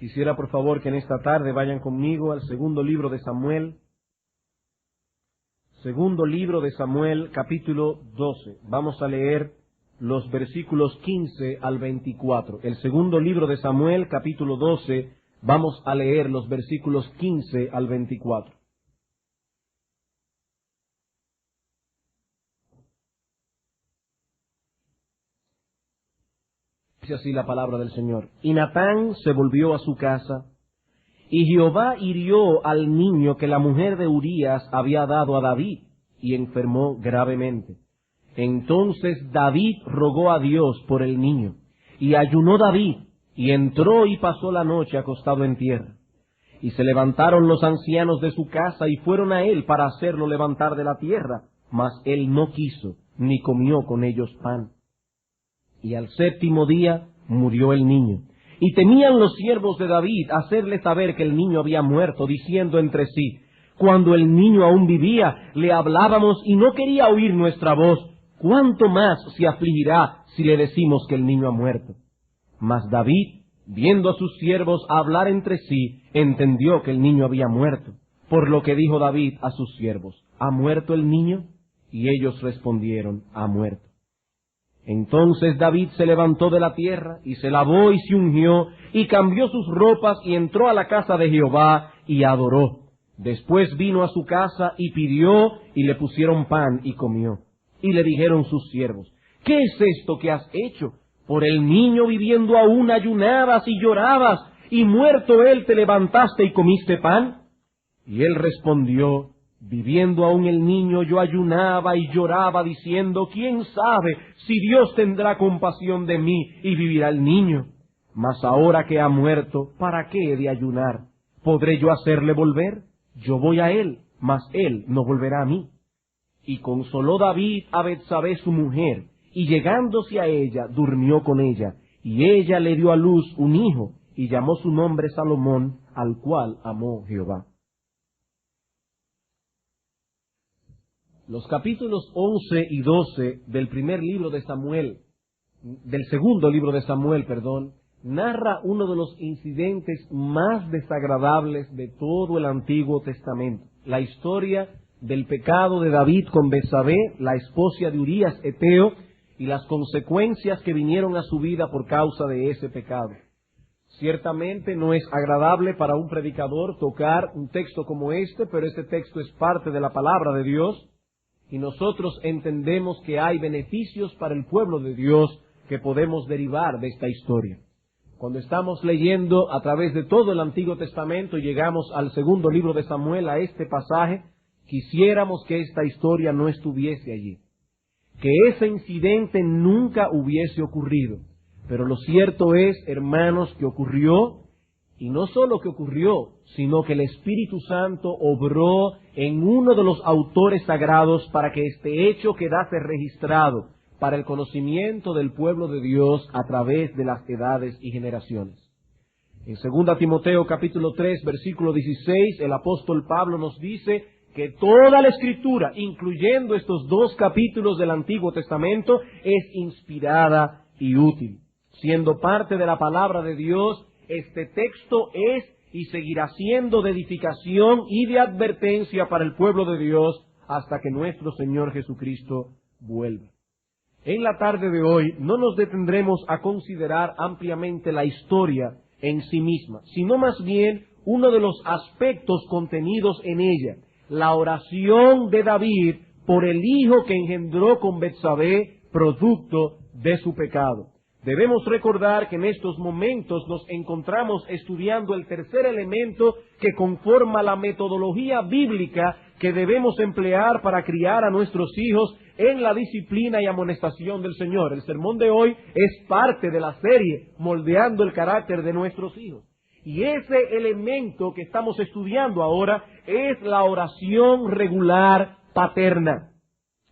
Quisiera por favor que en esta tarde vayan conmigo al segundo libro de Samuel. Segundo libro de Samuel, capítulo 12. Vamos a leer los versículos 15 al 24. El segundo libro de Samuel, capítulo 12, vamos a leer los versículos 15 al 24. Dice así la palabra del Señor. Y Natán se volvió a su casa, y Jehová hirió al niño que la mujer de Urías había dado a David, y enfermó gravemente. Entonces David rogó a Dios por el niño, y ayunó David, y entró y pasó la noche acostado en tierra. Y se levantaron los ancianos de su casa, y fueron a él para hacerlo levantar de la tierra, mas él no quiso, ni comió con ellos pan. Y al séptimo día murió el niño. Y temían los siervos de David hacerle saber que el niño había muerto, diciendo entre sí, cuando el niño aún vivía, le hablábamos y no quería oír nuestra voz. ¿Cuánto más se afligirá si le decimos que el niño ha muerto? Mas David, viendo a sus siervos hablar entre sí, entendió que el niño había muerto. Por lo que dijo David a sus siervos, ¿ha muerto el niño? Y ellos respondieron, ha muerto. Entonces David se levantó de la tierra, y se lavó y se ungió, y cambió sus ropas, y entró a la casa de Jehová, y adoró. Después vino a su casa, y pidió, y le pusieron pan, y comió. Y le dijeron sus siervos, ¿qué es esto que has hecho? Por el niño viviendo aún ayunabas y llorabas, y muerto él te levantaste y comiste pan. Y él respondió, viviendo aún el niño, yo ayunaba y lloraba, diciendo, ¿quién sabe si Dios tendrá compasión de mí y vivirá el niño? Mas ahora que ha muerto, ¿para qué he de ayunar? ¿Podré yo hacerle volver? Yo voy a él, mas él no volverá a mí. Y consoló David a Betsabé su mujer, y llegándose a ella, durmió con ella, y ella le dio a luz un hijo, y llamó su nombre Salomón, al cual amó Jehová. Los capítulos 11 y 12 del primer libro de Samuel, del segundo libro de Samuel, narra uno de los incidentes más desagradables de todo el Antiguo Testamento. La historia del pecado de David con Betsabé, la esposa de Urías Eteo, y las consecuencias que vinieron a su vida por causa de ese pecado. Ciertamente no es agradable para un predicador tocar un texto como este, pero este texto es parte de la palabra de Dios. Y nosotros entendemos que hay beneficios para el pueblo de Dios que podemos derivar de esta historia. Cuando estamos leyendo a través de todo el Antiguo Testamento y llegamos al segundo libro de Samuel, a este pasaje, quisiéramos que esta historia no estuviese allí, que ese incidente nunca hubiese ocurrido. Pero lo cierto es, hermanos, que ocurrió. Y no solo que ocurrió, sino que el Espíritu Santo obró en uno de los autores sagrados para que este hecho quedase registrado para el conocimiento del pueblo de Dios a través de las edades y generaciones. En 2 Timoteo capítulo 3, versículo 16, el apóstol Pablo nos dice que toda la Escritura, incluyendo estos dos capítulos del Antiguo Testamento, es inspirada y útil. Siendo parte de la palabra de Dios, este texto es y seguirá siendo de edificación y de advertencia para el pueblo de Dios hasta que nuestro Señor Jesucristo vuelva. En la tarde de hoy no nos detendremos a considerar ampliamente la historia en sí misma, sino más bien uno de los aspectos contenidos en ella, la oración de David por el hijo que engendró con Betsabé, producto de su pecado. Debemos recordar que en estos momentos nos encontramos estudiando el tercer elemento que conforma la metodología bíblica que debemos emplear para criar a nuestros hijos en la disciplina y amonestación del Señor. El sermón de hoy es parte de la serie Moldeando el carácter de nuestros hijos. Y ese elemento que estamos estudiando ahora es la oración regular paterna.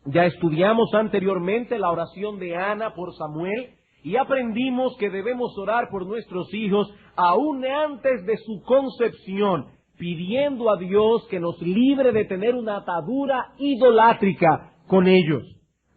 Ya estudiamos anteriormente la oración de Ana por Samuel, y aprendimos que debemos orar por nuestros hijos aún antes de su concepción, pidiendo a Dios que nos libre de tener una atadura idolátrica con ellos.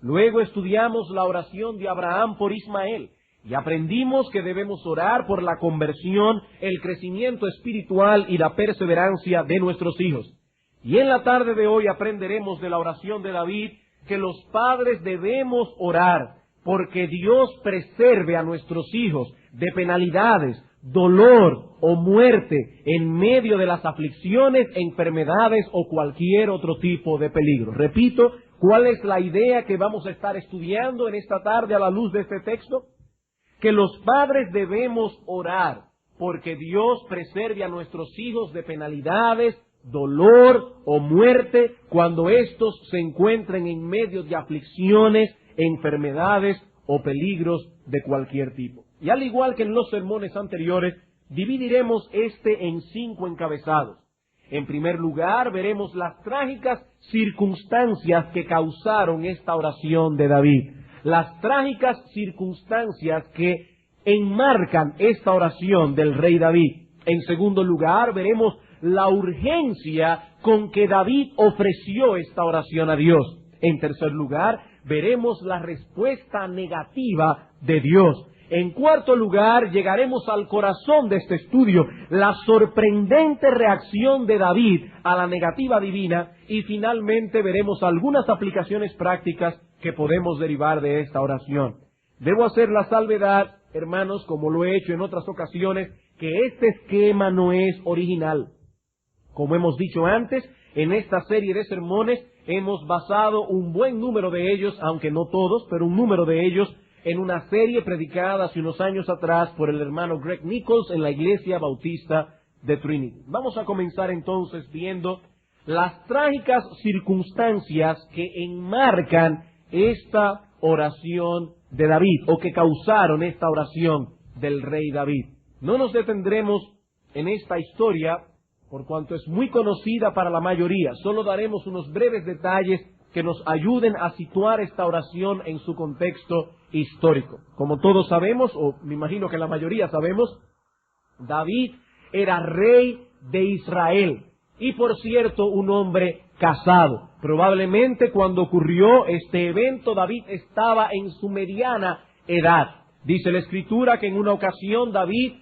Luego estudiamos la oración de Abraham por Ismael, Y aprendimos que debemos orar por la conversión, el crecimiento espiritual y la perseverancia de nuestros hijos. Y en la tarde de hoy aprenderemos de la oración de David que los padres debemos orar porque Dios preserve a nuestros hijos de penalidades, dolor o muerte en medio de las aflicciones, enfermedades o cualquier otro tipo de peligro. Repito, ¿cuál es la idea que vamos a estar estudiando en esta tarde a la luz de este texto? Que los padres debemos orar porque Dios preserve a nuestros hijos de penalidades, dolor o muerte cuando éstos se encuentren en medio de aflicciones, enfermedades o peligros de cualquier tipo. Y al igual que en los sermones anteriores, dividiremos este en 5 encabezados. En primer lugar, veremos las trágicas circunstancias que causaron esta oración de David. Las trágicas circunstancias que enmarcan esta oración del rey David. En segundo lugar, veremos la urgencia con que David ofreció esta oración a Dios. En tercer lugar, veremos la respuesta negativa de Dios. En cuarto lugar, llegaremos al corazón de este estudio, la sorprendente reacción de David a la negativa divina, y finalmente veremos algunas aplicaciones prácticas que podemos derivar de esta oración. Debo hacer la salvedad, hermanos, como lo he hecho en otras ocasiones, que este esquema no es original. Como hemos dicho antes, en esta serie de sermones hemos basado un buen número de ellos, aunque no todos, pero un número de ellos, en una serie predicada hace unos años atrás por el hermano Greg Nichols en la Iglesia Bautista de Trinity. Vamos a comenzar entonces viendo las trágicas circunstancias que enmarcan esta oración de David, o que causaron esta oración del rey David. No nos detendremos en esta historia, por cuanto es muy conocida para la mayoría. Solo daremos unos breves detalles que nos ayuden a situar esta oración en su contexto histórico. Como todos sabemos, o me imagino que la mayoría sabemos, David era rey de Israel. Y por cierto, un hombre casado. Probablemente cuando ocurrió este evento, David estaba en su mediana edad. Dice la Escritura que en una ocasión David,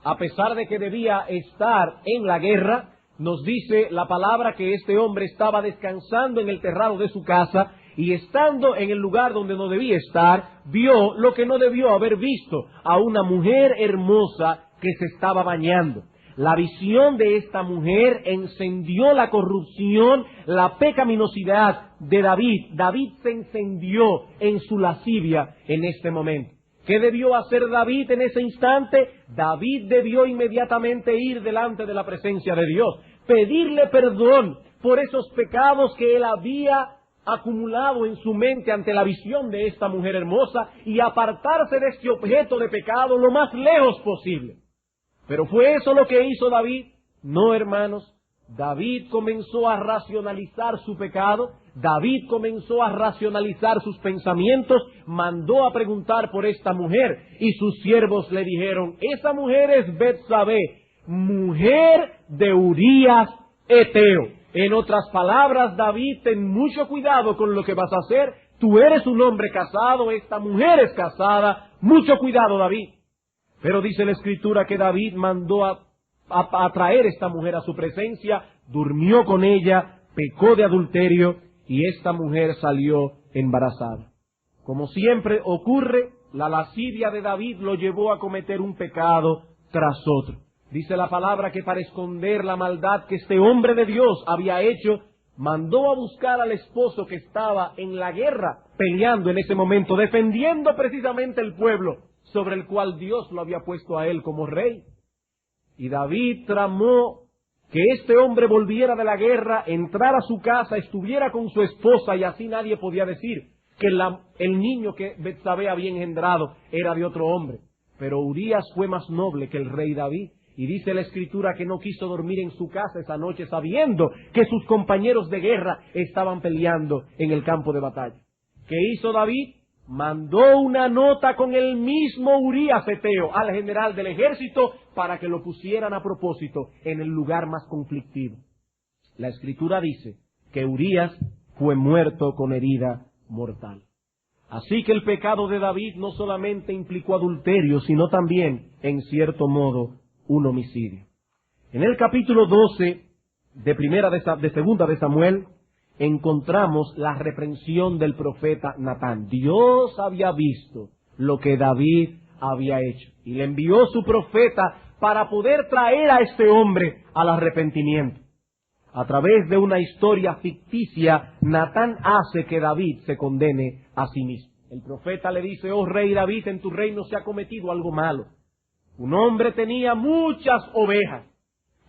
a pesar de que debía estar en la guerra, nos dice la palabra que este hombre estaba descansando en el terrado de su casa, y estando en el lugar donde no debía estar, vio lo que no debió haber visto, a una mujer hermosa que se estaba bañando. La visión de esta mujer encendió la corrupción, la pecaminosidad de David. David se encendió en su lascivia en este momento. ¿Qué debió hacer David en ese instante? David debió inmediatamente ir delante de la presencia de Dios, pedirle perdón por esos pecados que él había acumulado en su mente ante la visión de esta mujer hermosa, y apartarse de este objeto de pecado lo más lejos posible. ¿Pero fue eso lo que hizo David? No, hermanos. David comenzó a racionalizar su pecado. David comenzó a racionalizar sus pensamientos. Mandó a preguntar por esta mujer, y sus siervos le dijeron: esa mujer es Betsabé, mujer de Urías Eteo. En otras palabras, David, ten mucho cuidado con lo que vas a hacer. Tú eres un hombre casado, esta mujer es casada. Mucho cuidado, David. Pero dice la Escritura que David mandó a traer esta mujer a su presencia, durmió con ella, pecó de adulterio, y esta mujer salió embarazada. Como siempre ocurre, la lascivia de David lo llevó a cometer un pecado tras otro. Dice la palabra que para esconder la maldad que este hombre de Dios había hecho, mandó a buscar al esposo que estaba en la guerra, peleando en ese momento, defendiendo precisamente el pueblo sobre el cual Dios lo había puesto a él como rey. Y David tramó que este hombre volviera de la guerra, entrara a su casa, estuviera con su esposa, y así nadie podía decir que el niño que Betsabé había engendrado era de otro hombre. Pero Urías fue más noble que el rey David, y dice la Escritura que no quiso dormir en su casa esa noche sabiendo que sus compañeros de guerra estaban peleando en el campo de batalla. ¿Qué hizo David? Mandó una nota con el mismo Urías Eteo al general del ejército para que lo pusieran a propósito en el lugar más conflictivo. La Escritura dice que Urías fue muerto con herida mortal. Así que el pecado de David no solamente implicó adulterio, sino también, en cierto modo, un homicidio. En el capítulo 12 de segunda de Samuel, encontramos la reprensión del profeta Natán. Dios había visto lo que David había hecho y le envió su profeta para poder traer a este hombre al arrepentimiento. A través de una historia ficticia, Natán hace que David se condene a sí mismo. El profeta le dice: oh rey David, en tu reino se ha cometido algo malo. Un hombre tenía muchas ovejas,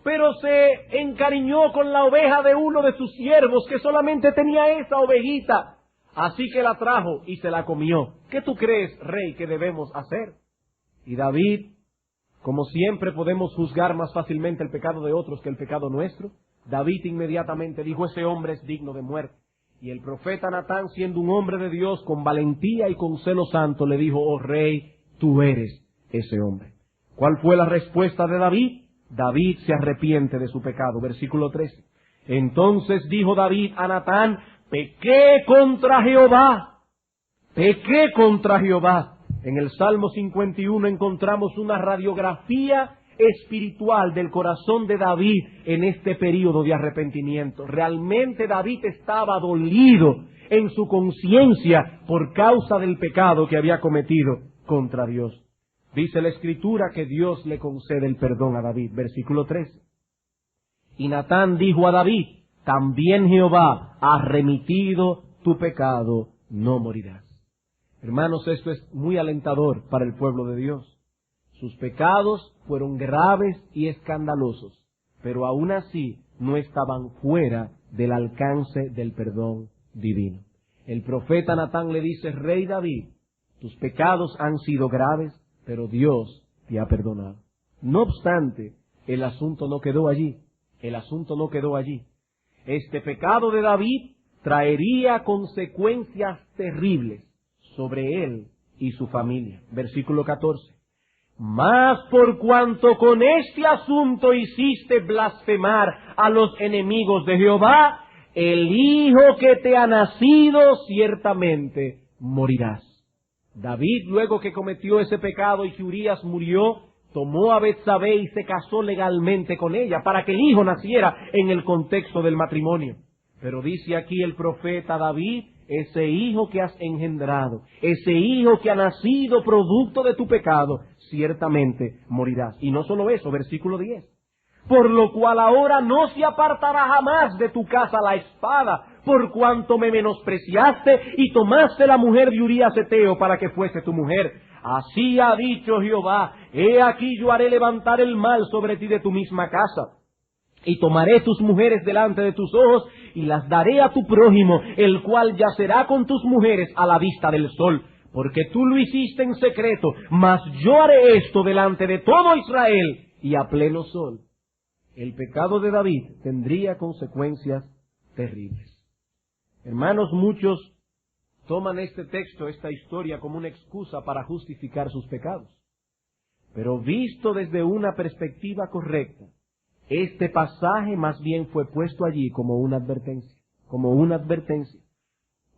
pero se encariñó con la oveja de uno de sus siervos que solamente tenía esa ovejita. Así que la trajo y se la comió. ¿Qué tú crees, rey, que debemos hacer? Y David, como siempre podemos juzgar más fácilmente el pecado de otros que el pecado nuestro, David inmediatamente dijo: ese hombre es digno de muerte. Y el profeta Natán, siendo un hombre de Dios, con valentía y con celo santo, le dijo: oh rey, tú eres ese hombre. ¿Cuál fue la respuesta de David? David se arrepiente de su pecado. Versículo 13. Entonces dijo David a Natán: pequé contra Jehová. Pequé contra Jehová. En el Salmo 51 encontramos una radiografía espiritual del corazón de David en este período de arrepentimiento. Realmente David estaba dolido en su conciencia por causa del pecado que había cometido contra Dios. Dice la Escritura que Dios le concede el perdón a David. Versículo 13. Y Natán dijo a David: también Jehová ha remitido tu pecado, no morirás. Hermanos, esto es muy alentador para el pueblo de Dios. Sus pecados fueron graves y escandalosos, pero aún así no estaban fuera del alcance del perdón divino. El profeta Natán le dice: rey David, tus pecados han sido graves, pero Dios te ha perdonado. No obstante, el asunto no quedó allí. El asunto no quedó allí. Este pecado de David traería consecuencias terribles sobre él y su familia. Versículo 14. Mas por cuanto con este asunto hiciste blasfemar a los enemigos de Jehová, el hijo que te ha nacido ciertamente morirás. David, luego que cometió ese pecado y que Urías murió, tomó a Betsabé y se casó legalmente con ella para que el hijo naciera en el contexto del matrimonio. Pero dice aquí el profeta David: ese hijo que has engendrado, ese hijo que ha nacido producto de tu pecado, ciertamente morirás. Y no solo eso, versículo 10. Por lo cual ahora no se apartará jamás de tu casa la espada, por cuanto me menospreciaste y tomaste la mujer de Urías Heteo para que fuese tu mujer. Así ha dicho Jehová: he aquí yo haré levantar el mal sobre ti de tu misma casa. Y tomaré tus mujeres delante de tus ojos, y las daré a tu prójimo, el cual yacerá con tus mujeres a la vista del sol. Porque tú lo hiciste en secreto, mas yo haré esto delante de todo Israel, y a pleno sol. El pecado de David tendría consecuencias terribles. Hermanos, muchos toman este texto, esta historia, como una excusa para justificar sus pecados. Pero visto desde una perspectiva correcta, este pasaje más bien fue puesto allí como una advertencia,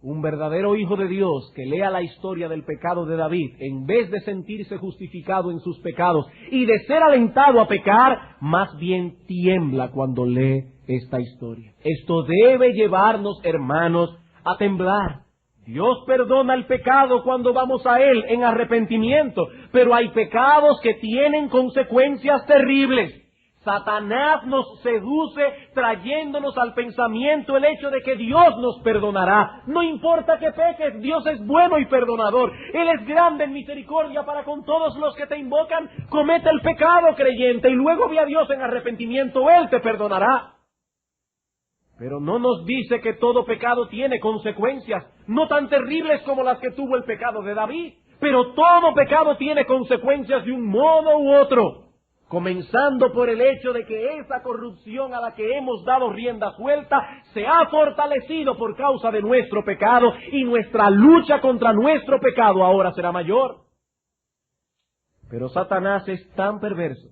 Un verdadero hijo de Dios que lea la historia del pecado de David, en vez de sentirse justificado en sus pecados y de ser alentado a pecar, más bien tiembla cuando lee esta historia. Esto debe llevarnos, hermanos, a temblar. Dios perdona el pecado cuando vamos a Él en arrepentimiento, pero hay pecados que tienen consecuencias terribles. Satanás nos seduce trayéndonos al pensamiento el hecho de que Dios nos perdonará. No importa que peques, Dios es bueno y perdonador. Él es grande en misericordia para con todos los que te invocan. Comete el pecado, creyente, y luego ve a Dios en arrepentimiento. Él te perdonará. Pero no nos dice que todo pecado tiene consecuencias, no tan terribles como las que tuvo el pecado de David. Pero todo pecado tiene consecuencias de un modo u otro. Comenzando por el hecho de que esa corrupción a la que hemos dado rienda suelta se ha fortalecido por causa de nuestro pecado, y nuestra lucha contra nuestro pecado ahora será mayor. Pero Satanás es tan perverso,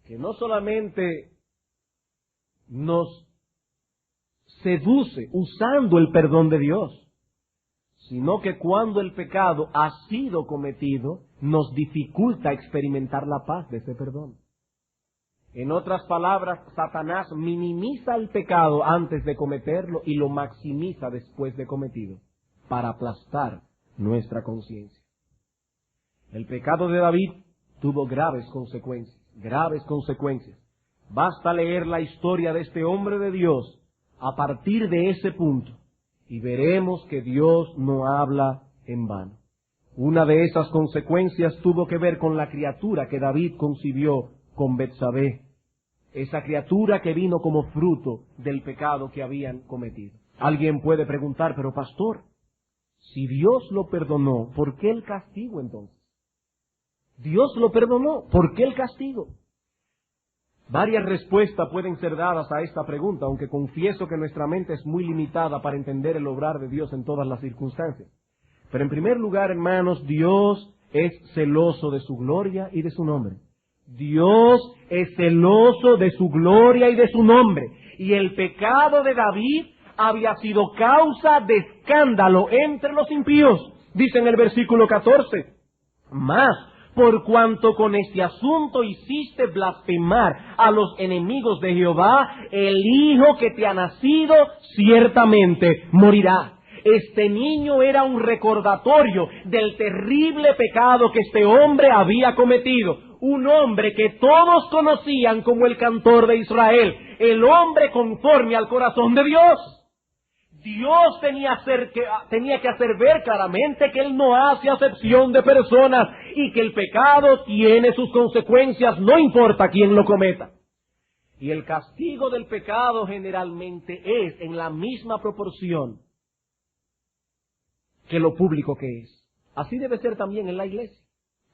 que no solamente nos seduce usando el perdón de Dios, sino que cuando el pecado ha sido cometido, nos dificulta experimentar la paz de ese perdón. En otras palabras, Satanás minimiza el pecado antes de cometerlo y lo maximiza después de cometido, para aplastar nuestra conciencia. El pecado de David tuvo graves consecuencias. Basta leer la historia de este hombre de Dios a partir de ese punto y veremos que Dios no habla en vano. Una de esas consecuencias tuvo que ver con la criatura que David concibió con Betsabé, esa criatura que vino como fruto del pecado que habían cometido. Alguien puede preguntar, pero pastor, si Dios lo perdonó, ¿por qué el castigo entonces? Dios lo perdonó, ¿por qué el castigo? Varias respuestas pueden ser dadas a esta pregunta, aunque confieso que nuestra mente es muy limitada para entender el obrar de Dios en todas las circunstancias. Pero en primer lugar, hermanos, Dios es celoso de su gloria y de su nombre. Dios es celoso de su gloria y de su nombre. Y el pecado de David había sido causa de escándalo entre los impíos. Dice en el versículo 14, más por cuanto con este asunto hiciste blasfemar a los enemigos de Jehová, el hijo que te ha nacido ciertamente morirá. Este niño era un recordatorio del terrible pecado que este hombre había cometido. Un hombre que todos conocían como el cantor de Israel, el hombre conforme al corazón de Dios. Dios tenía que hacer ver claramente que Él no hace acepción de personas y que el pecado tiene sus consecuencias, no importa quién lo cometa. Y el castigo del pecado generalmente es en la misma proporción que lo público que es. Así debe ser también en la iglesia.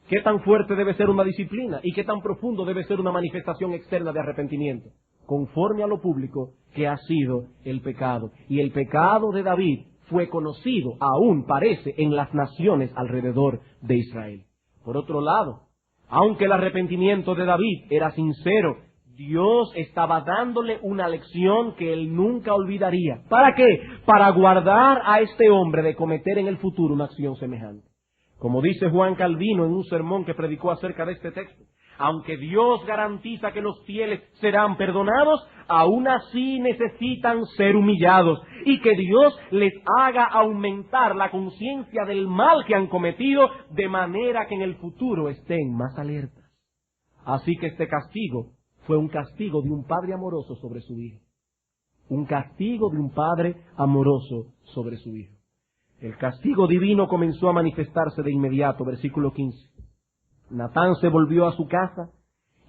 ¿Qué tan fuerte debe ser una disciplina y qué tan profundo debe ser una manifestación externa de arrepentimiento? Conforme a lo público que ha sido el pecado. Y el pecado de David fue conocido, aún parece, en las naciones alrededor de Israel. Por otro lado, aunque el arrepentimiento de David era sincero, Dios estaba dándole una lección que él nunca olvidaría. ¿Para qué? Para guardar a este hombre de cometer en el futuro una acción semejante. Como dice Juan Calvino en un sermón que predicó acerca de este texto, aunque Dios garantiza que los fieles serán perdonados, aún así necesitan ser humillados y que Dios les haga aumentar la conciencia del mal que han cometido de manera que en el futuro estén más alertas. Así que este castigo fue un castigo de un padre amoroso sobre su hijo. Un castigo de un padre amoroso sobre su hijo. El castigo divino comenzó a manifestarse de inmediato, versículo 15. Natán se volvió a su casa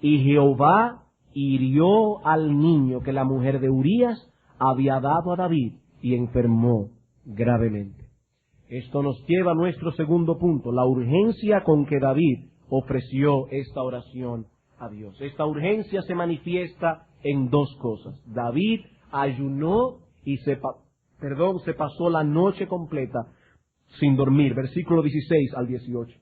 y Jehová hirió al niño que la mujer de Urías había dado a David y enfermó gravemente. Esto nos lleva a nuestro segundo punto, la urgencia con que David ofreció esta oración a Dios. Esta urgencia se manifiesta en dos cosas. David ayunó y se pasó la noche completa sin dormir. Versículo 16 al 18.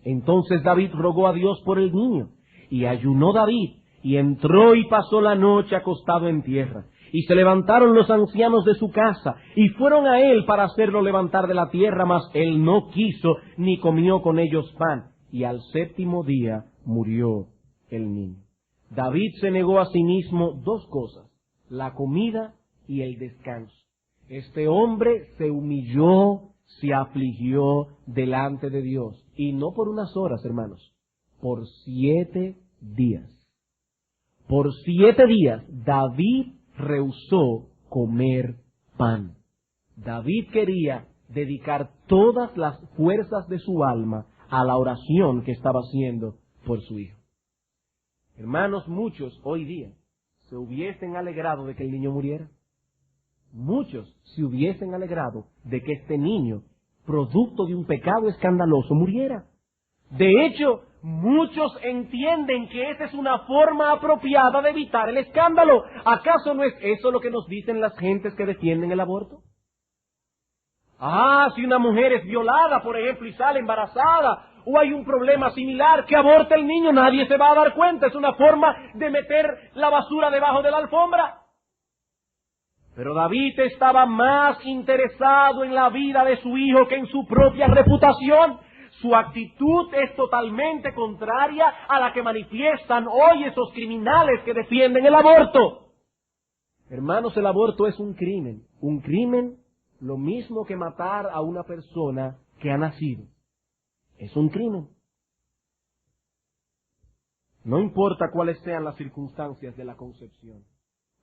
Entonces David rogó a Dios por el niño, y ayunó David, y entró y pasó la noche acostado en tierra. Y se levantaron los ancianos de su casa, y fueron a él para hacerlo levantar de la tierra, mas él no quiso, ni comió con ellos pan. Y al séptimo día murió el niño. David se negó a sí mismo dos cosas, la comida y el descanso. Este hombre se humilló, se afligió delante de Dios. Y no por unas horas, hermanos, por 7 días. Por 7 días David rehusó comer pan. David quería dedicar todas las fuerzas de su alma a la oración que estaba haciendo por su hijo. Hermanos, muchos hoy día se hubiesen alegrado de que el niño muriera. Muchos se hubiesen alegrado de que este niño, producto de un pecado escandaloso, muriera. De hecho, muchos entienden que esa es una forma apropiada de evitar el escándalo. ¿Acaso no es eso lo que nos dicen las gentes que defienden el aborto? Si una mujer es violada, por ejemplo, y sale embarazada, o hay un problema similar, que aborte el niño, nadie se va a dar cuenta. Es una forma de meter la basura debajo de la alfombra. Pero David estaba más interesado en la vida de su hijo que en su propia reputación. Su actitud es totalmente contraria a la que manifiestan hoy esos criminales que defienden el aborto. Hermanos, el aborto es un crimen. Un crimen lo mismo que matar a una persona que ha nacido. Es un crimen. No importa cuáles sean las circunstancias de la concepción.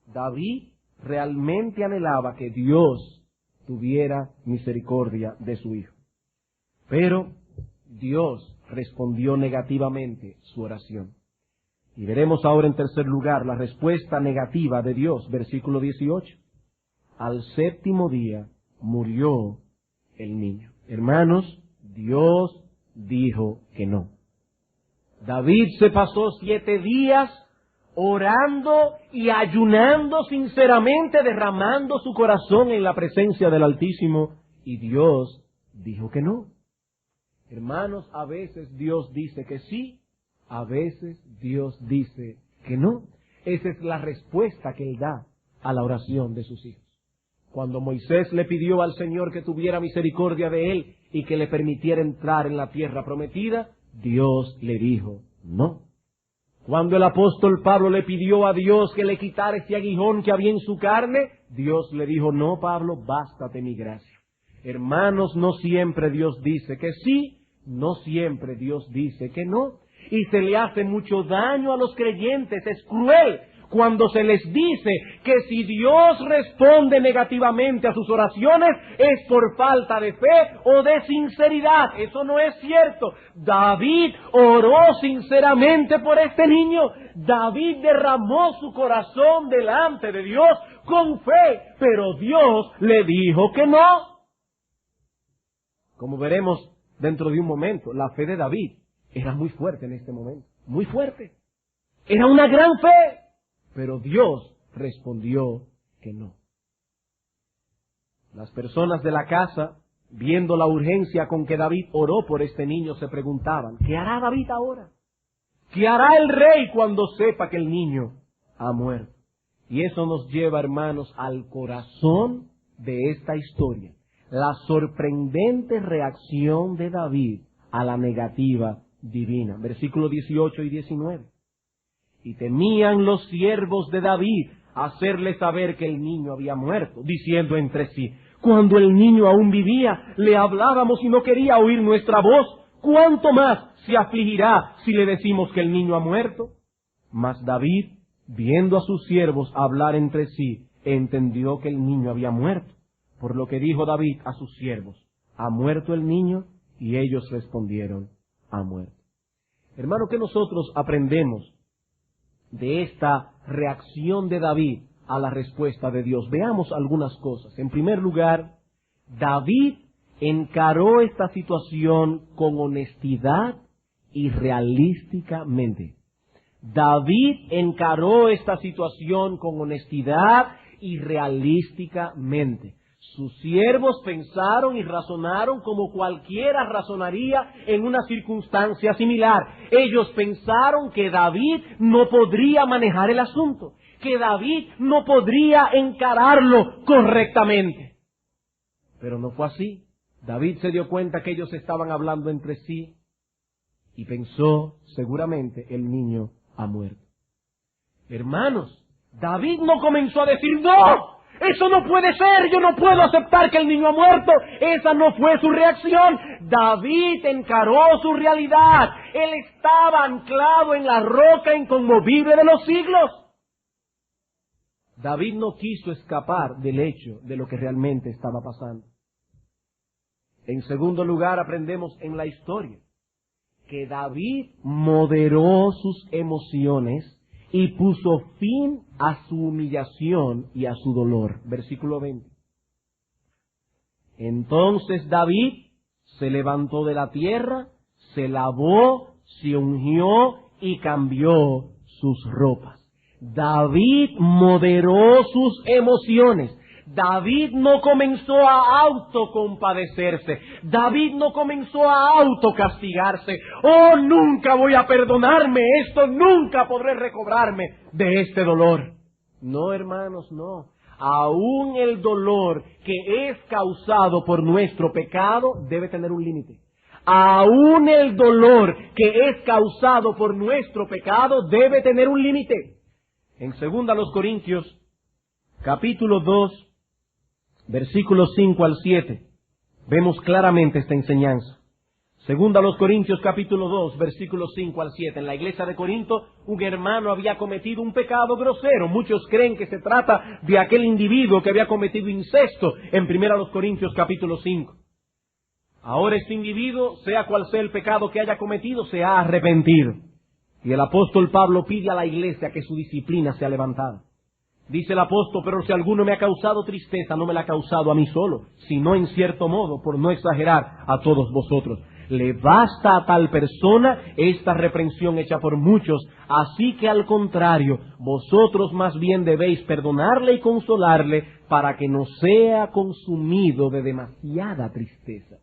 David realmente anhelaba que Dios tuviera misericordia de su hijo. Pero Dios respondió negativamente su oración. Y veremos ahora en tercer lugar la respuesta negativa de Dios, versículo 18. Al séptimo día murió el niño. Hermanos, Dios dijo que no. David se pasó 7 días orando y ayunando sinceramente, derramando su corazón en la presencia del Altísimo, y Dios dijo que no. Hermanos, a veces Dios dice que sí, a veces Dios dice que no. Esa es la respuesta que Él da a la oración de sus hijos. Cuando Moisés le pidió al Señor que tuviera misericordia de él y que le permitiera entrar en la tierra prometida, Dios le dijo no. Cuando el apóstol Pablo le pidió a Dios que le quitara ese aguijón que había en su carne, Dios le dijo, no, Pablo, bástate mi gracia. Hermanos, no siempre Dios dice que sí, no siempre Dios dice que no. Y se le hace mucho daño a los creyentes, es cruel cuando se les dice que si Dios responde negativamente a sus oraciones es por falta de fe o de sinceridad. Eso no es cierto. David oró sinceramente por este niño. David derramó su corazón delante de Dios con fe, pero Dios le dijo que no. Como veremos dentro de un momento, la fe de David era muy fuerte en este momento, muy fuerte. Era una gran fe. Pero Dios respondió que no. Las personas de la casa, viendo la urgencia con que David oró por este niño, se preguntaban, ¿qué hará David ahora? ¿Qué hará el rey cuando sepa que el niño ha muerto? Y eso nos lleva, hermanos, al corazón de esta historia. La sorprendente reacción de David a la negativa divina. Versículos 18 y 19. Y temían los siervos de David hacerle saber que el niño había muerto, diciendo entre sí, cuando el niño aún vivía, le hablábamos y no quería oír nuestra voz, ¿cuánto más se afligirá si le decimos que el niño ha muerto? Mas David, viendo a sus siervos hablar entre sí, entendió que el niño había muerto, por lo que dijo David a sus siervos, ¿ha muerto el niño? Y ellos respondieron, ha muerto. Hermano, ¿qué nosotros aprendemos de esta reacción de David a la respuesta de Dios? Veamos algunas cosas. En primer lugar, David encaró esta situación con honestidad y realísticamente. David encaró esta situación con honestidad y realísticamente. Sus siervos pensaron y razonaron como cualquiera razonaría en una circunstancia similar. Ellos pensaron que David no podría manejar el asunto, que David no podría encararlo correctamente. Pero no fue así. David se dio cuenta que ellos estaban hablando entre sí y pensó, seguramente el niño ha muerto. Hermanos, David no comenzó a decir, ¡no! ¡Eso no puede ser! ¡Yo no puedo aceptar que el niño ha muerto! Esa no fue su reacción. David encaró su realidad. Él estaba anclado en la roca inconmovible de los siglos. David no quiso escapar del hecho de lo que realmente estaba pasando. En segundo lugar, aprendemos en la historia que David moderó sus emociones y puso fin a su humillación y a su dolor. Versículo 20. Entonces David se levantó de la tierra, se lavó, se ungió y cambió sus ropas. David moderó sus emociones. David no comenzó a autocompadecerse. David no comenzó a autocastigarse. Oh, nunca voy a perdonarme esto, nunca podré recobrarme de este dolor. No, hermanos, no. Aún el dolor que es causado por nuestro pecado debe tener un límite. Aún el dolor que es causado por nuestro pecado debe tener un límite. En 2 Corintios, capítulo 2, versículos 5 al 7, vemos claramente esta enseñanza. 2 Corintios capítulo 2, versículos 5 al 7. En la iglesia de Corinto, un hermano había cometido un pecado grosero. Muchos creen que se trata de aquel individuo que había cometido incesto en 1 Corintios capítulo 5. Ahora este individuo, sea cual sea el pecado que haya cometido, se ha arrepentido. Y el apóstol Pablo pide a la iglesia que su disciplina sea levantada. Dice el apóstol: pero si alguno me ha causado tristeza, no me la ha causado a mí solo, sino en cierto modo, por no exagerar, a todos vosotros. Le basta a tal persona esta reprensión hecha por muchos, así que al contrario, vosotros más bien debéis perdonarle y consolarle para que no sea consumido de demasiada tristeza.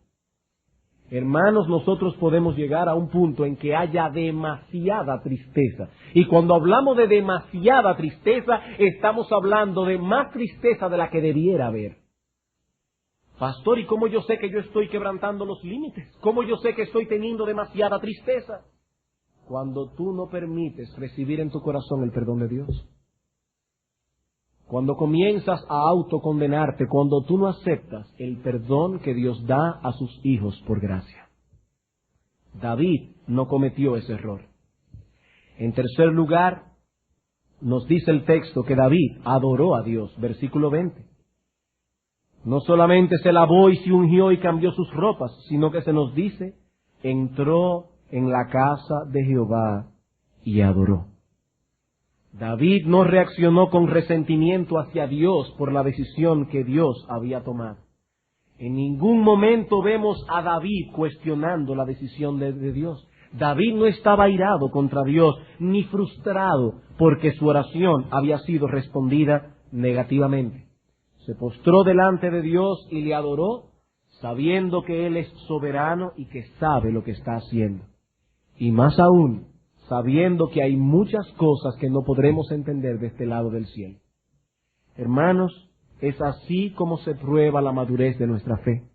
Hermanos, nosotros podemos llegar a un punto en que haya demasiada tristeza. Y cuando hablamos de demasiada tristeza, estamos hablando de más tristeza de la que debiera haber. Pastor, ¿y cómo yo sé que yo estoy quebrantando los límites? ¿Cómo yo sé que estoy teniendo demasiada tristeza? Cuando tú no permites recibir en tu corazón el perdón de Dios. Cuando comienzas a autocondenarte, cuando tú no aceptas el perdón que Dios da a sus hijos por gracia. David no cometió ese error. En tercer lugar, nos dice el texto que David adoró a Dios, versículo 20. No solamente se lavó y se ungió y cambió sus ropas, sino que se nos dice, entró en la casa de Jehová y adoró. David no reaccionó con resentimiento hacia Dios por la decisión que Dios había tomado. En ningún momento vemos a David cuestionando la decisión de Dios. David no estaba airado contra Dios, ni frustrado porque su oración había sido respondida negativamente. Se postró delante de Dios y le adoró, sabiendo que Él es soberano y que sabe lo que está haciendo. Y más aún, sabiendo que hay muchas cosas que no podremos entender de este lado del cielo. Hermanos, es así como se prueba la madurez de nuestra fe.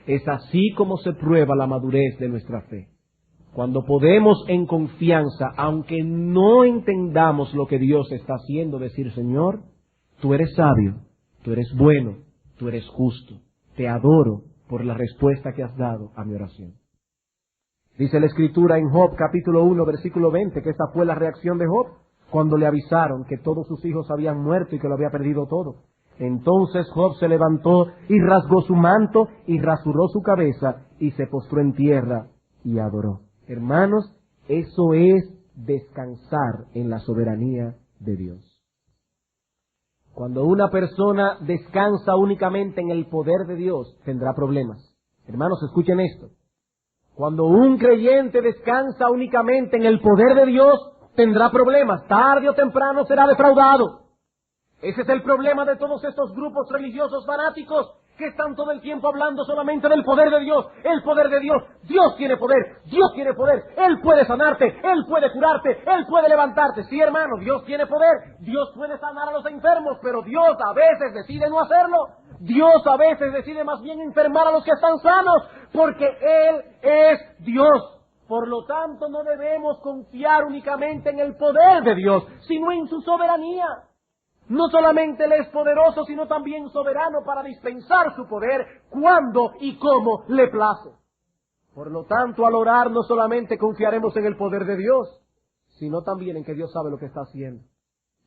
Es así como se prueba la madurez de nuestra fe. Cuando podemos en confianza, aunque no entendamos lo que Dios está haciendo, decir: Señor, tú eres sabio, tú eres bueno, tú eres justo. Te adoro por la respuesta que has dado a mi oración. Dice la Escritura en Job capítulo 1 versículo 20 que esa fue la reacción de Job cuando le avisaron que todos sus hijos habían muerto y que lo había perdido todo. Entonces Job se levantó y rasgó su manto y rasuró su cabeza y se postró en tierra y adoró. Hermanos, eso es descansar en la soberanía de Dios. Cuando una persona descansa únicamente en el poder de Dios, tendrá problemas. Hermanos, escuchen esto. Cuando un creyente descansa únicamente en el poder de Dios, tendrá problemas. Tarde o temprano será defraudado. Ese es el problema de todos estos grupos religiosos fanáticos que están todo el tiempo hablando solamente del poder de Dios. El poder de Dios. Dios tiene poder. Dios tiene poder. Él puede sanarte. Él puede curarte. Él puede levantarte. Sí, hermano, Dios tiene poder. Dios puede sanar a los enfermos, pero Dios a veces decide no hacerlo. Dios a veces decide más bien enfermar a los que están sanos, porque Él es Dios. Por lo tanto, no debemos confiar únicamente en el poder de Dios, sino en su soberanía. No solamente Él es poderoso, sino también soberano para dispensar su poder cuando y como le place. Por lo tanto, al orar no solamente confiaremos en el poder de Dios, sino también en que Dios sabe lo que está haciendo.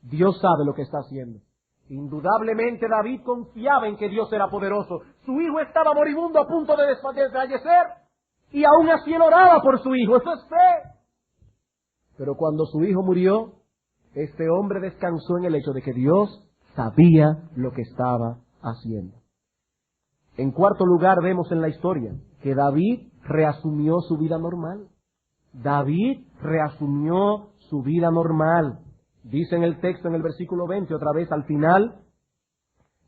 Dios sabe lo que está haciendo. Indudablemente David confiaba en que Dios era poderoso. Su hijo estaba moribundo a punto de desfallecer y aún así él oraba por su hijo. Eso es fe. Pero cuando su hijo murió, este hombre descansó en el hecho de que Dios sabía lo que estaba haciendo. En cuarto lugar, vemos en la historia que David reasumió su vida normal. David reasumió su vida normal. Dice en el texto, en el versículo 20, otra vez al final: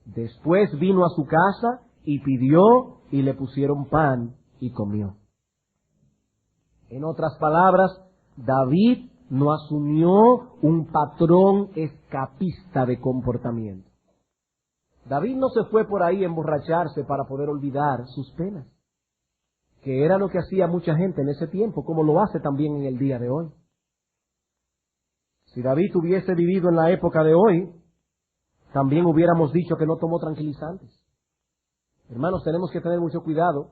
después vino a su casa y pidió y le pusieron pan y comió. En otras palabras, David no asumió un patrón escapista de comportamiento. David no se fue por ahí a emborracharse para poder olvidar sus penas, que era lo que hacía mucha gente en ese tiempo, como lo hace también en el día de hoy. Si David hubiese vivido en la época de hoy, también hubiéramos dicho que no tomó tranquilizantes. Hermanos, tenemos que tener mucho cuidado,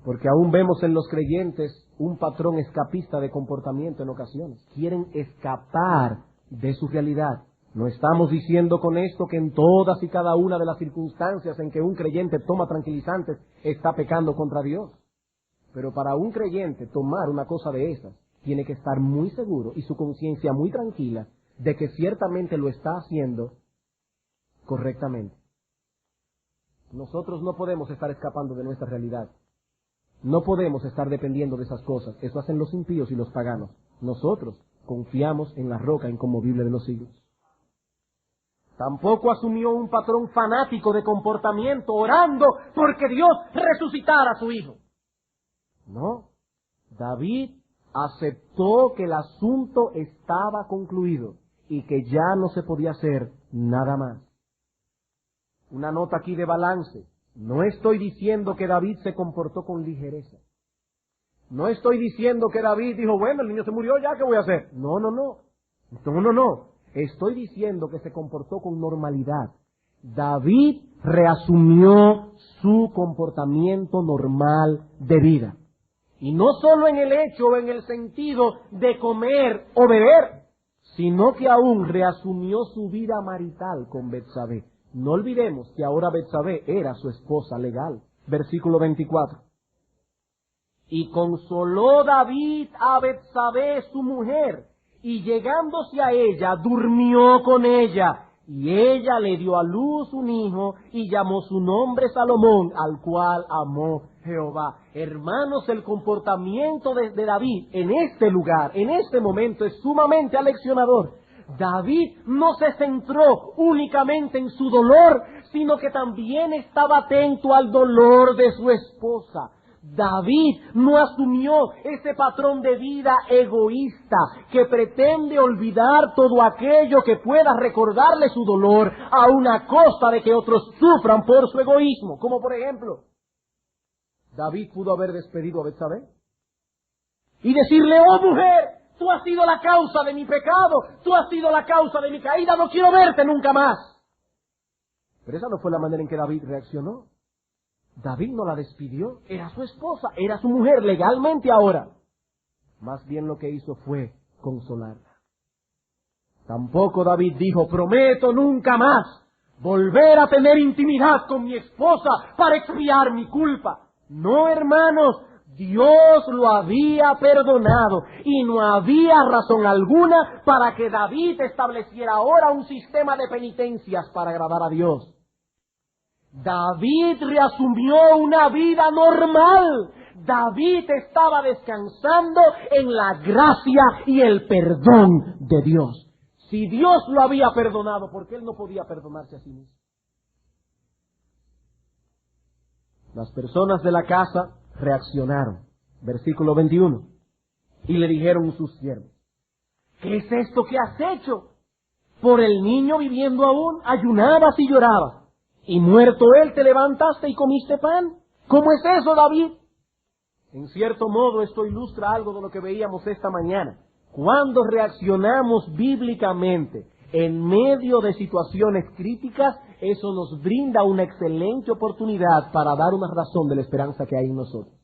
porque aún vemos en los creyentes un patrón escapista de comportamiento en ocasiones. Quieren escapar de su realidad. No estamos diciendo con esto que en todas y cada una de las circunstancias en que un creyente toma tranquilizantes está pecando contra Dios. Pero para un creyente tomar una cosa de esas, tiene que estar muy seguro y su conciencia muy tranquila de que ciertamente lo está haciendo correctamente. Nosotros no podemos estar escapando de nuestra realidad. No podemos estar dependiendo de esas cosas. Eso hacen los impíos y los paganos. Nosotros confiamos en la roca inconmovible de los siglos. Tampoco asumió un patrón fanático de comportamiento orando porque Dios resucitara a su hijo. No. David aceptó que el asunto estaba concluido y que ya no se podía hacer nada más. Una nota aquí de balance. No estoy diciendo que David se comportó con ligereza. No estoy diciendo que David dijo, bueno, el niño se murió, ya, ¿qué voy a hacer? No. Estoy diciendo que se comportó con normalidad. David reasumió su comportamiento normal de vida. Y no solo en el hecho o en el sentido de comer o beber, sino que aún reasumió su vida marital con Betsabé. No olvidemos que ahora Betsabé era su esposa legal. Versículo 24. Y consoló David a Betsabé, su mujer, y llegándose a ella, durmió con ella. Y ella le dio a luz un hijo y llamó su nombre Salomón, al cual amó Jehová. Hermanos, el comportamiento de David en este lugar, en este momento, es sumamente aleccionador. David no se centró únicamente en su dolor, sino que también estaba atento al dolor de su esposa. David no asumió ese patrón de vida egoísta que pretende olvidar todo aquello que pueda recordarle su dolor a una costa de que otros sufran por su egoísmo. Como por ejemplo, David pudo haber despedido a Betsabé y decirle, oh mujer, tú has sido la causa de mi pecado, tú has sido la causa de mi caída, no quiero verte nunca más. Pero esa no fue la manera en que David reaccionó. David no la despidió, era su esposa, era su mujer legalmente ahora. Más bien lo que hizo fue consolarla. Tampoco David dijo, prometo nunca más volver a tener intimidad con mi esposa para expiar mi culpa. No, hermanos, Dios lo había perdonado y no había razón alguna para que David estableciera ahora un sistema de penitencias para agradar a Dios. David reasumió una vida normal. David estaba descansando en la gracia y el perdón de Dios. Si Dios lo había perdonado, ¿por qué él no podía perdonarse a sí mismo? Las personas de la casa reaccionaron. Versículo 21. Y le dijeron sus siervos, ¿qué es esto que has hecho? Por el niño viviendo aún, ayunabas y llorabas. Y muerto él, te levantaste y comiste pan. ¿Cómo es eso, David? En cierto modo, esto ilustra algo de lo que veíamos esta mañana. Cuando reaccionamos bíblicamente en medio de situaciones críticas, eso nos brinda una excelente oportunidad para dar una razón de la esperanza que hay en nosotros.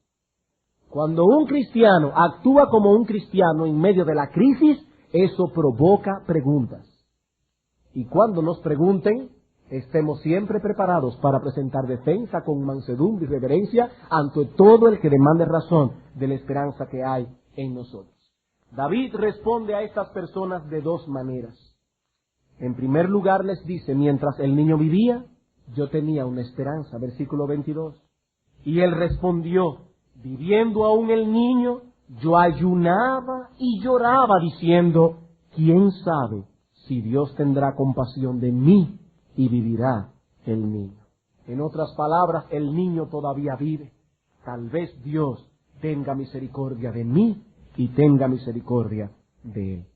Cuando un cristiano actúa como un cristiano en medio de la crisis, eso provoca preguntas. Y cuando nos pregunten, estemos siempre preparados para presentar defensa con mansedumbre y reverencia ante todo el que demande razón de la esperanza que hay en nosotros. David responde a estas personas de dos maneras. En primer lugar les dice, mientras el niño vivía, yo tenía una esperanza, versículo 22. Y él respondió, viviendo aún el niño, yo ayunaba y lloraba diciendo, ¿quién sabe si Dios tendrá compasión de mí y vivirá el niño? En otras palabras, el niño todavía vive. Tal vez Dios tenga misericordia de mí y tenga misericordia de él.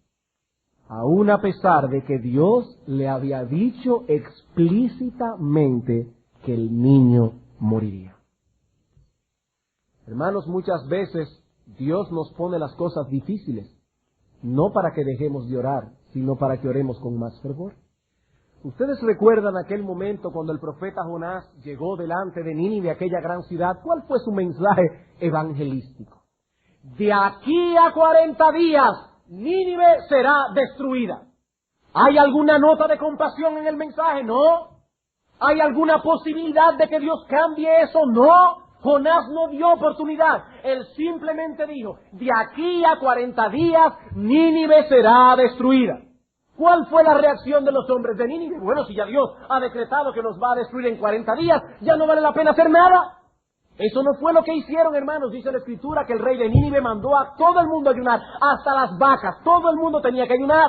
aun a pesar de que Dios le había dicho explícitamente que el niño moriría. Hermanos, muchas veces Dios nos pone las cosas difíciles, no para que dejemos de orar, sino para que oremos con más fervor. Ustedes recuerdan aquel momento cuando el profeta Jonás llegó delante de Nínive, aquella gran ciudad. ¿Cuál fue su mensaje evangelístico? De aquí a 40 días, Nínive será destruida. ¿Hay alguna nota de compasión en el mensaje? No. ¿Hay alguna posibilidad de que Dios cambie eso? No. Jonás no dio oportunidad. Él simplemente dijo, de aquí a 40 días, Nínive será destruida. ¿Cuál fue la reacción de los hombres de Nínive? Bueno, si ya Dios ha decretado que nos va a destruir en 40 días, ya no vale la pena hacer nada. Eso no fue lo que hicieron, hermanos. Dice la Escritura que el rey de Nínive mandó a todo el mundo a ayunar, hasta las vacas. Todo el mundo tenía que ayunar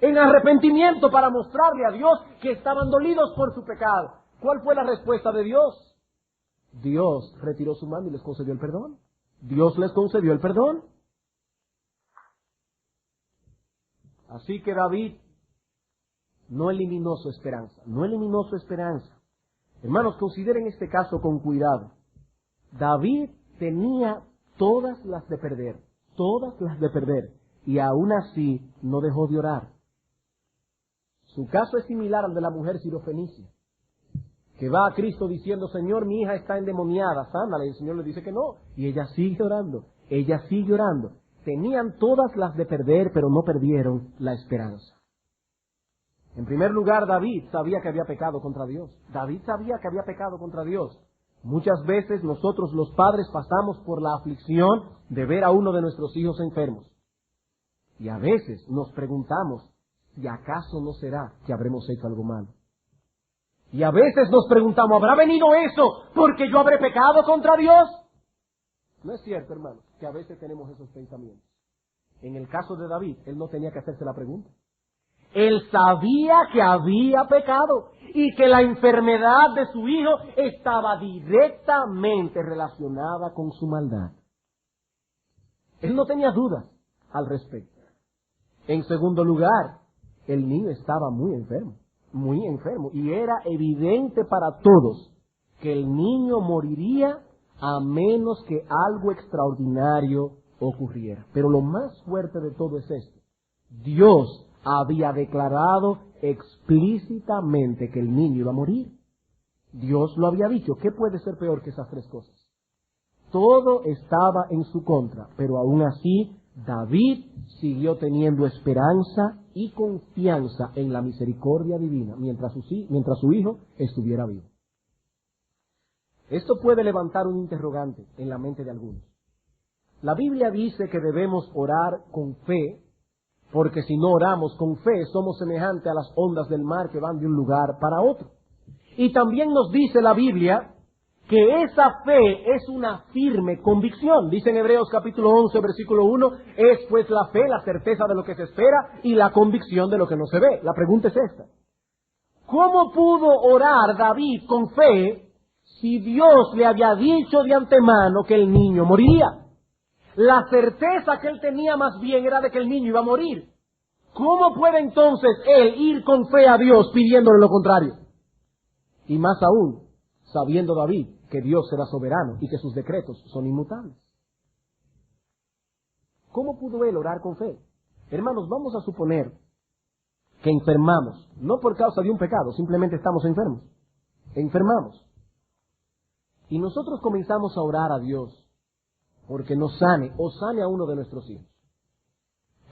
en arrepentimiento para mostrarle a Dios que estaban dolidos por su pecado. ¿Cuál fue la respuesta de Dios? Dios retiró su mano y les concedió el perdón. Dios les concedió el perdón. Así que David no eliminó su esperanza, no eliminó su esperanza. Hermanos, consideren este caso con cuidado. David tenía todas las de perder, y aún así no dejó de orar. Su caso es similar al de la mujer sirofenicia, que va a Cristo diciendo, Señor, mi hija está endemoniada, sánala, y el Señor le dice que no, y ella sigue orando. Tenían todas las de perder, pero no perdieron la esperanza. En primer lugar, David sabía que había pecado contra Dios. Muchas veces nosotros los padres pasamos por la aflicción de ver a uno de nuestros hijos enfermos. Y a veces nos preguntamos si acaso no será que habremos hecho algo malo. Y a veces nos preguntamos, ¿habrá venido eso porque yo habré pecado contra Dios? No es cierto, hermanos, que a veces tenemos esos pensamientos. En el caso de David, él no tenía que hacerse la pregunta. Él sabía que había pecado y que la enfermedad de su hijo estaba directamente relacionada con su maldad. Él no tenía dudas al respecto. En segundo lugar, el niño estaba muy enfermo, y era evidente para todos que el niño moriría a menos que algo extraordinario ocurriera. Pero lo más fuerte de todo es esto. Dios había declarado explícitamente que el niño iba a morir. Dios lo había dicho. ¿Qué puede ser peor que esas tres cosas? Todo estaba en su contra, pero aún así David siguió teniendo esperanza y confianza en la misericordia divina mientras su hijo estuviera vivo. Esto puede levantar un interrogante en la mente de algunos. La Biblia dice que debemos orar con fe, porque si no oramos con fe, somos semejantes a las ondas del mar que van de un lugar para otro. Y también nos dice la Biblia que esa fe es una firme convicción. Dice en Hebreos capítulo 11, versículo 1, es pues la fe, la certeza de lo que se espera y la convicción de lo que no se ve. La pregunta es esta. ¿Cómo pudo orar David con fe si Dios le había dicho de antemano que el niño moriría? La certeza que él tenía más bien era de que el niño iba a morir. ¿Cómo puede entonces él ir con fe a Dios pidiéndole lo contrario? Y más aún, sabiendo David que Dios era soberano y que sus decretos son inmutables. ¿Cómo pudo él orar con fe? Hermanos, vamos a suponer que enfermamos, no por causa de un pecado, simplemente estamos enfermos. Enfermamos. Y nosotros comenzamos a orar a Dios porque nos sane o sane a uno de nuestros hijos.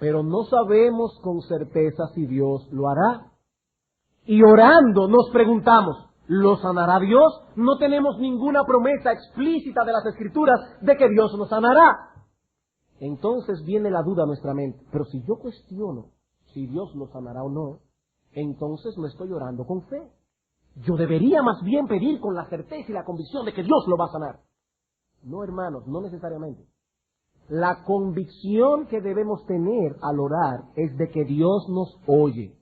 Pero no sabemos con certeza si Dios lo hará. Y orando nos preguntamos, ¿lo sanará Dios? No tenemos ninguna promesa explícita de las Escrituras de que Dios nos sanará. Entonces viene la duda a nuestra mente. Pero si yo cuestiono si Dios lo sanará o no, entonces no estoy orando con fe. Yo debería más bien pedir con la certeza y la convicción de que Dios lo va a sanar. No, hermanos, no necesariamente. La convicción que debemos tener al orar es de que Dios nos oye.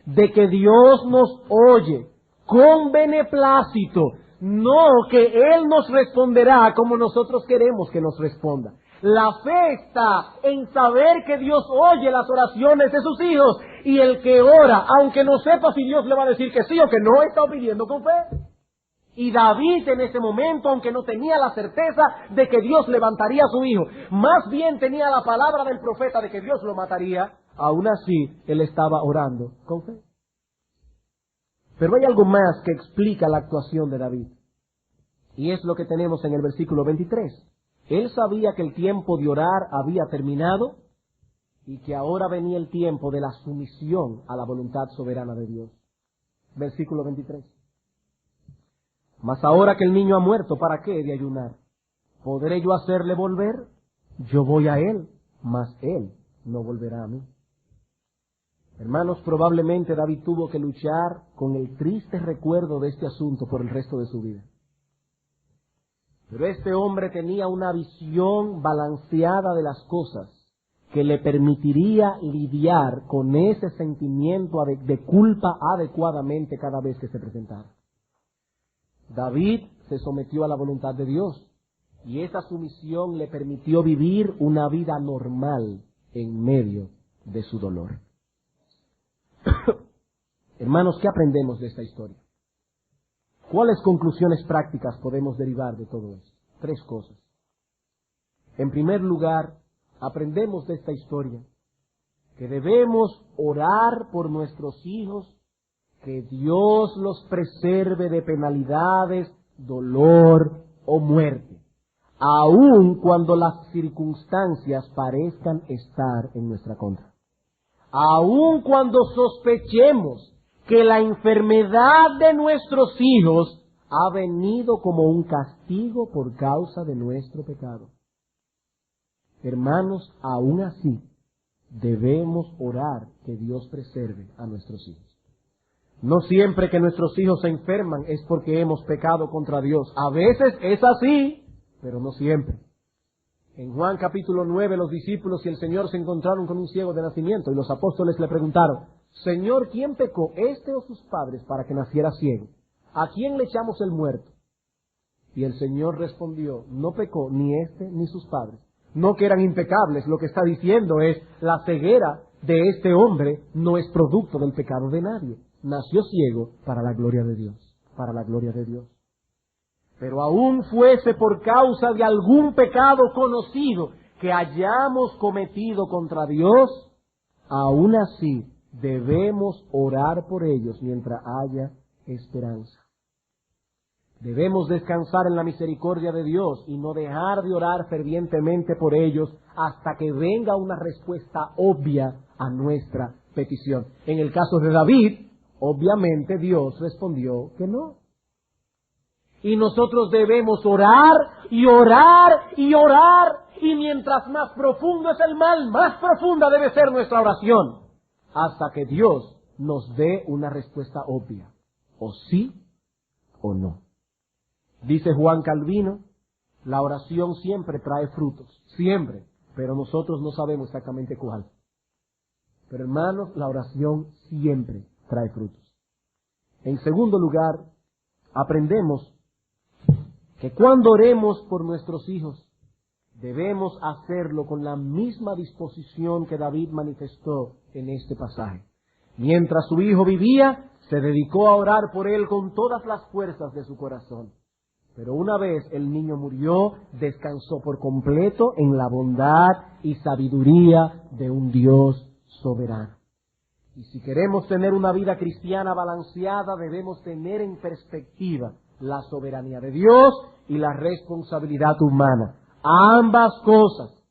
De que Dios nos oye con beneplácito. No que Él nos responderá como nosotros queremos que nos responda. La fe está en saber que Dios oye las oraciones de sus hijos, y el que ora, aunque no sepa si Dios le va a decir que sí o que no, está pidiendo con fe. Y David en ese momento, aunque no tenía la certeza de que Dios levantaría a su hijo, más bien tenía la palabra del profeta de que Dios lo mataría, aún así él estaba orando con fe. Pero hay algo más que explica la actuación de David, y es lo que tenemos en el versículo 23. Él sabía que el tiempo de orar había terminado y que ahora venía el tiempo de la sumisión a la voluntad soberana de Dios. Versículo 23. Mas ahora que el niño ha muerto, ¿para qué he de ayunar? ¿Podré yo hacerle volver? Yo voy a él, mas él no volverá a mí. Hermanos, probablemente David tuvo que luchar con el triste recuerdo de este asunto por el resto de su vida. Pero este hombre tenía una visión balanceada de las cosas que le permitiría lidiar con ese sentimiento de culpa adecuadamente cada vez que se presentara. David se sometió a la voluntad de Dios, y esa sumisión le permitió vivir una vida normal en medio de su dolor. Hermanos, ¿qué aprendemos de esta historia? ¿Cuáles conclusiones prácticas podemos derivar de todo esto? 3 cosas. En primer lugar, aprendemos de esta historia que debemos orar por nuestros hijos, que Dios los preserve de penalidades, dolor o muerte, aun cuando las circunstancias parezcan estar en nuestra contra. Aun cuando sospechemos que la enfermedad de nuestros hijos ha venido como un castigo por causa de nuestro pecado. Hermanos, aún así, debemos orar que Dios preserve a nuestros hijos. No siempre que nuestros hijos se enferman es porque hemos pecado contra Dios. A veces es así, pero no siempre. En Juan capítulo 9, los discípulos y el Señor se encontraron con un ciego de nacimiento, y los apóstoles le preguntaron: Señor, ¿quién pecó, este o sus padres, para que naciera ciego? ¿A quién le echamos el muerto? Y el Señor respondió: no pecó ni este ni sus padres. No que eran impecables, lo que está diciendo es: la ceguera de este hombre no es producto del pecado de nadie. Nació ciego para la gloria de Dios, para la gloria de Dios. Pero aún fuese por causa de algún pecado conocido que hayamos cometido contra Dios, aún así debemos orar por ellos mientras haya esperanza. Debemos descansar en la misericordia de Dios y no dejar de orar fervientemente por ellos hasta que venga una respuesta obvia a nuestra petición. En el caso de David, obviamente Dios respondió que no. Y nosotros debemos orar y orar y orar, y mientras más profundo es el mal, más profunda debe ser nuestra oración, hasta que Dios nos dé una respuesta obvia, o sí o no. Dice Juan Calvino, la oración siempre trae frutos, siempre, pero nosotros no sabemos exactamente cuál. Pero hermanos, la oración siempre trae frutos. En segundo lugar, aprendemos que cuando oremos por nuestros hijos, debemos hacerlo con la misma disposición que David manifestó en este pasaje. Mientras su hijo vivía, se dedicó a orar por él con todas las fuerzas de su corazón. Pero una vez el niño murió, descansó por completo en la bondad y sabiduría de un Dios soberano. Y si queremos tener una vida cristiana balanceada, debemos tener en perspectiva la soberanía de Dios y la responsabilidad humana. Ambas cosas.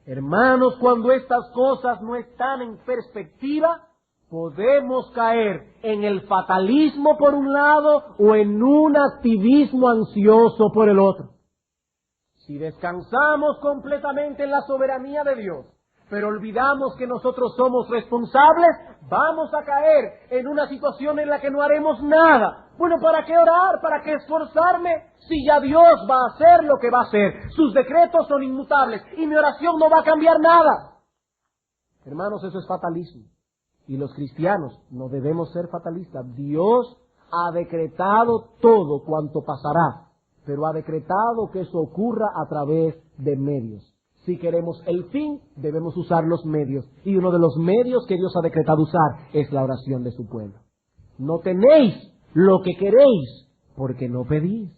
Hermanos, cuando estas cosas no están en perspectiva, podemos caer en el fatalismo por un lado o en un activismo ansioso por el otro. Si descansamos completamente en la soberanía de Dios, pero olvidamos que nosotros somos responsables, vamos a caer en una situación en la que no haremos nada. Bueno, ¿para qué orar? ¿Para qué esforzarme? Si ya Dios va a hacer lo que va a hacer. Sus decretos son inmutables y mi oración no va a cambiar nada. Hermanos, eso es fatalismo. Y los cristianos no debemos ser fatalistas. Dios ha decretado todo cuanto pasará, pero ha decretado que eso ocurra a través de medios. Si queremos el fin, debemos usar los medios. Y uno de los medios que Dios ha decretado usar es la oración de su pueblo. No tenéis lo que queréis, porque no pedís.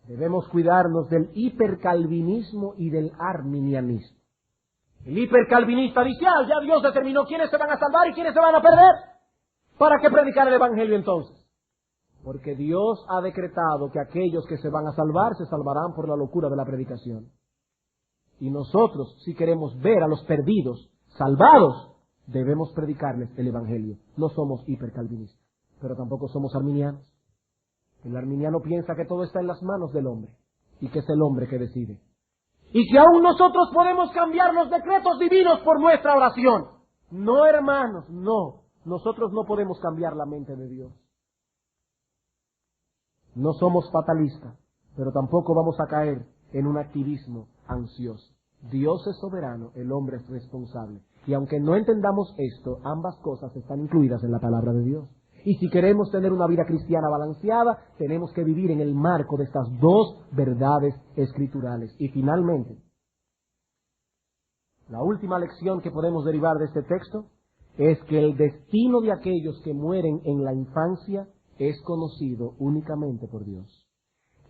Debemos cuidarnos del hipercalvinismo y del arminianismo. El hipercalvinista dice, ya Dios determinó quiénes se van a salvar y quiénes se van a perder. ¿Para qué predicar el Evangelio entonces? Porque Dios ha decretado que aquellos que se van a salvar se salvarán por la locura de la predicación. Y nosotros, si queremos ver a los perdidos salvados, debemos predicarles el Evangelio. No somos hipercalvinistas, pero tampoco somos arminianos. El arminiano piensa que todo está en las manos del hombre y que es el hombre que decide. Y que aún nosotros podemos cambiar los decretos divinos por nuestra oración. No, hermanos, no. Nosotros no podemos cambiar la mente de Dios. No somos fatalistas, pero tampoco vamos a caer en un activismo ansioso. Dios es soberano, el hombre es responsable. Y aunque no entendamos esto, ambas cosas están incluidas en la palabra de Dios. Y si queremos tener una vida cristiana balanceada, tenemos que vivir en el marco de estas dos verdades escriturales. Y finalmente, la última lección que podemos derivar de este texto es que el destino de aquellos que mueren en la infancia es conocido únicamente por Dios.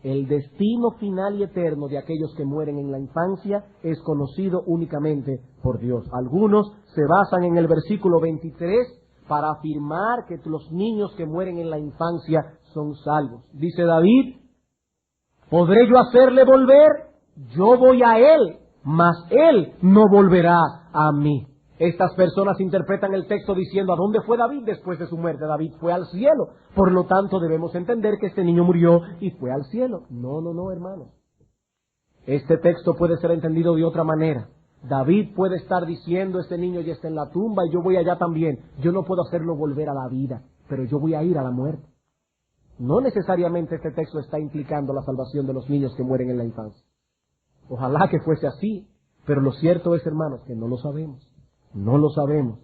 El destino final y eterno de aquellos que mueren en la infancia es conocido únicamente por Dios. Algunos se basan en el versículo 23 para afirmar que los niños que mueren en la infancia son salvos. Dice David, ¿podré yo hacerle volver? Yo voy a él, mas él no volverá a mí. Estas personas interpretan el texto diciendo, ¿a dónde fue David después de su muerte? David fue al cielo. Por lo tanto, debemos entender que este niño murió y fue al cielo. No, hermanos. Este texto puede ser entendido de otra manera. David puede estar diciendo, este niño ya está en la tumba y yo voy allá también. Yo no puedo hacerlo volver a la vida, pero yo voy a ir a la muerte. No necesariamente este texto está implicando la salvación de los niños que mueren en la infancia. Ojalá que fuese así, pero lo cierto es, hermanos, que no lo sabemos. No lo sabemos.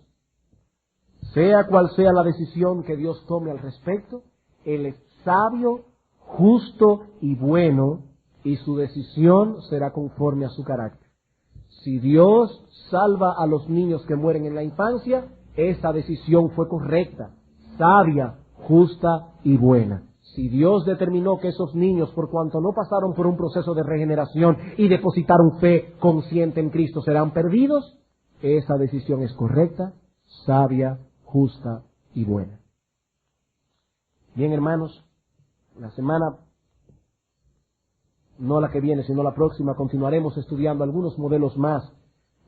Sea cual sea la decisión que Dios tome al respecto, Él es sabio, justo y bueno, y su decisión será conforme a su carácter. Si Dios salva a los niños que mueren en la infancia, esa decisión fue correcta, sabia, justa y buena. Si Dios determinó que esos niños, por cuanto no pasaron por un proceso de regeneración y depositaron fe consciente en Cristo, serán perdidos, esa decisión es correcta, sabia, justa y buena. Bien, hermanos, la semana, no la que viene, sino la próxima, continuaremos estudiando algunos modelos más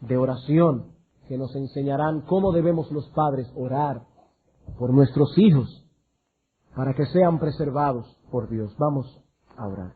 de oración que nos enseñarán cómo debemos los padres orar por nuestros hijos para que sean preservados por Dios. Vamos a orar.